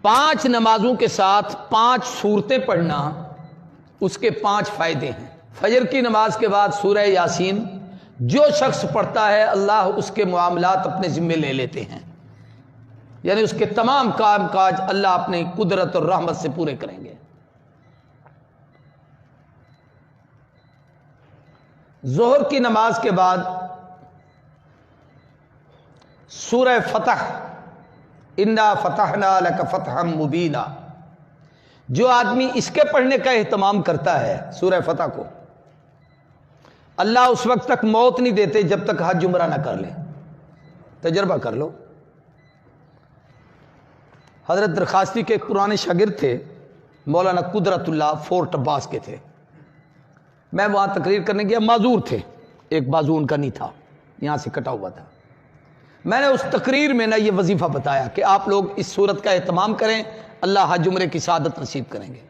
5 نمازوں کے ساتھ 5 سورتیں پڑھنا، اس کے 5 فائدے ہیں۔ فجر کی نماز کے بعد سورہ یاسین جو شخص پڑھتا ہے اللہ اس کے معاملات اپنے ذمے لے لیتے ہیں، یعنی اس کے تمام کام کاج اللہ اپنی قدرت اور رحمت سے پورے کریں گے۔ ظہر کی نماز کے بعد سورہ فتح، انا فتحنا لک فتحا مبینا، جو آدمی اس کے پڑھنے کا اہتمام کرتا ہے سورہ فتح کو، اللہ اس وقت تک موت نہیں دیتے جب تک حج عمرہ نہ کر لے۔ تجربہ کر لو۔ حضرت درخواستی کے ایک پرانے شاگرد تھے، مولانا قدرت اللہ، فورٹ عباس کے تھے۔ میں وہاں تقریر کرنے گیا، معذور تھے، ایک بازو ان کا نہیں تھا، یہاں سے کٹا ہوا تھا۔ میں نے اس تقریر میں یہ وظیفہ بتایا کہ آپ لوگ اس صورت کا اہتمام کریں، اللہ حج عمرے کی سعادت نصیب کریں گے۔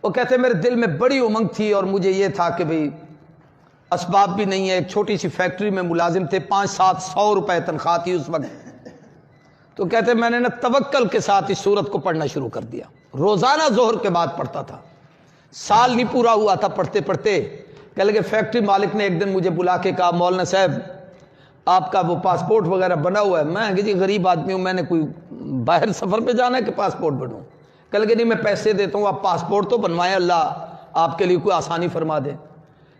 وہ کہتے میرے دل میں بڑی امنگ تھی اور مجھے یہ تھا کہ بھئی اسباب بھی نہیں ہے، ایک چھوٹی سی فیکٹری میں ملازم تھے، 500-700 روپے تنخواہ تھی اس وقت۔ تو کہتے میں نے توکل کے ساتھ اس سورت کو پڑھنا شروع کر دیا، روزانہ ظہر کے بعد پڑھتا تھا۔ سال نہیں پورا ہوا تھا پڑھتے پڑھتے، کہہ لگے فیکٹری مالک نے ایک دن مجھے بلا کے کہا مولانا صاحب آپ کا وہ پاسپورٹ وغیرہ بنا ہوا ہے۔ میں کہ جی غریب آدمی ہوں، میں نے کوئی باہر سفر پہ جانا ہے کہ پاسپورٹ بنوں؟ کہہ لگے نہیں میں پیسے دیتا ہوں، آپ پاسپورٹ تو بنوائیں، اللہ آپ کے لیے کوئی آسانی فرما دے۔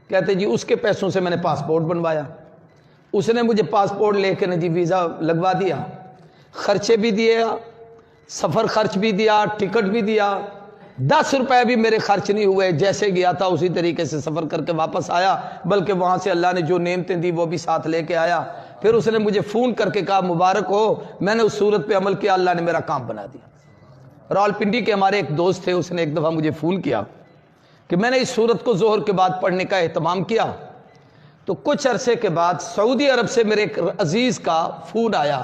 کہتے جی اس کے پیسوں سے میں نے پاسپورٹ بنوایا، اس نے مجھے پاسپورٹ لے کے جی ویزا لگوا دیا، خرچے بھی دیے، سفر خرچ بھی دیا، ٹکٹ بھی دیا، 10 روپے بھی میرے خرچ نہیں ہوئے، جیسے گیا تھا اسی طریقے سے سفر کر کے واپس آیا، بلکہ وہاں سے اللہ نے جو نعمتیں دی وہ بھی ساتھ لے کے آیا۔ پھر اس نے مجھے فون کر کے کہا مبارک ہو، میں نے اس صورت پہ عمل کیا، اللہ نے میرا کام بنا دیا۔ راولپنڈی کے ہمارے ایک دوست تھے، اس نے ایک دفعہ مجھے فون کیا کہ میں نے اس صورت کو ظہر کے بعد پڑھنے کا اہتمام کیا، تو کچھ عرصے کے بعد سعودی عرب سے میرے ایک عزیز کا فون آیا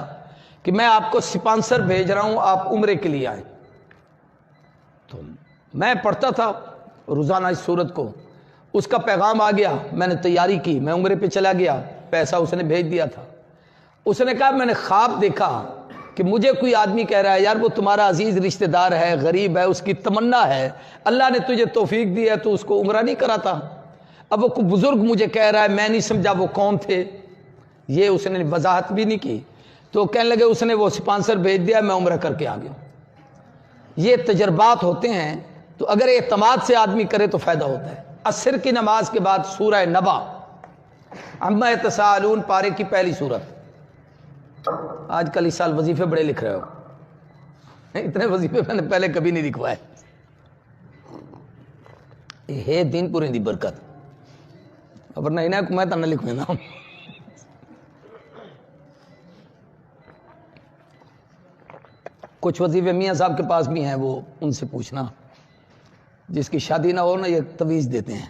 کہ میں آپ کو سپانسر بھیج رہا ہوں، آپ عمرے کے لیے آئیں۔ تو میں پڑھتا تھا روزانہ اس صورت کو، اس کا پیغام آ گیا، میں نے تیاری کی، میں عمرے پہ چلا گیا، پیسہ اس نے بھیج دیا تھا۔ اس نے کہا میں نے خواب دیکھا کہ مجھے کوئی آدمی کہہ رہا ہے یار وہ تمہارا عزیز رشتہ دار ہے، غریب ہے، اس کی تمنا ہے، اللہ نے تجھے توفیق دی ہے تو اس کو عمرہ نہیں کراتا۔ اب وہ کوئی بزرگ مجھے کہہ رہا ہے، میں نہیں سمجھا وہ کون تھے، یہ اس نے وضاحت بھی نہیں کی۔ تو کہنے لگے اس نے وہ سپانسر بھیج دیا، میں عمرہ کر کے آ گیا۔ یہ تجربات ہوتے ہیں، تو اگر اعتماد سے آدمی کرے تو فائدہ ہوتا ہے۔ عصر کی نماز کے بعد سورہ نبا، عما یتساءلون پارے کی پہلی سورت۔ آج کل اس سال وظیفے بڑے لکھ رہے ہو، اتنے وظیفے میں نے پہلے کبھی نہیں لکھوائے۔ ہے دین پورے دی برکت، ورنہ انہیں کو میں تو نہ لکھویں نا۔ کچھ وظیفے میاں صاحب کے پاس بھی ہیں، وہ ان سے پوچھنا، جس کی شادی نہ ہو نا یہ تویز دیتے ہیں۔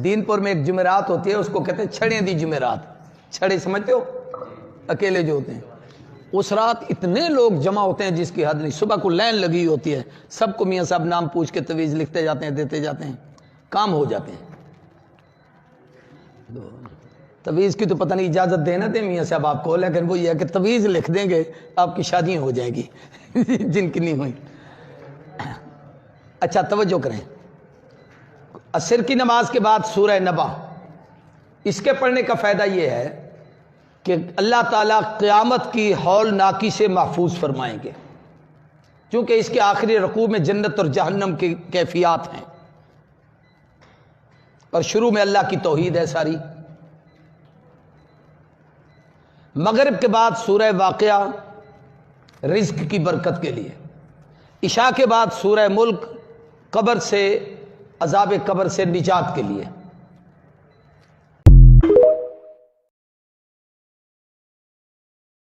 دین پور میں ایک جمعرات ہوتی ہے، اس کو کہتے ہیں چھڑیں دی جمعرات، چھڑے سمجھتے ہو، اکیلے جو ہوتے ہیں۔ اس رات اتنے لوگ جمع ہوتے ہیں جس کی حد نہیں، صبح کو لائن لگی ہوتی ہے، سب کو میاں صاحب نام پوچھ کے تویز لکھتے جاتے ہیں، دیتے جاتے ہیں، کام ہو جاتے ہیں۔ تویز کی تو پتہ نہیں اجازت دینا دیں میاں صاحب آپ کو، لیکن وہ یہ ہے کہ تویز لکھ دیں گے آپ کی شادیاں ہو جائیں گی جن کی نہیں ہوئی۔ اچھا توجہ کریں، عصر کی نماز کے بعد سورہ نبا، اس کے پڑھنے کا فائدہ یہ ہے کہ اللہ تعالیٰ قیامت کی ہولناکی سے محفوظ فرمائیں گے، چونکہ اس کے آخری رکوع میں جنت اور جہنم کی کیفیات ہیں، اور شروع میں اللہ کی توحید ہے ساری۔ مغرب کے بعد سورہ واقعہ رزق کی برکت کے لیے، عشاء کے بعد سورہ ملک قبر سے، عذاب قبر سے نجات کے لیے۔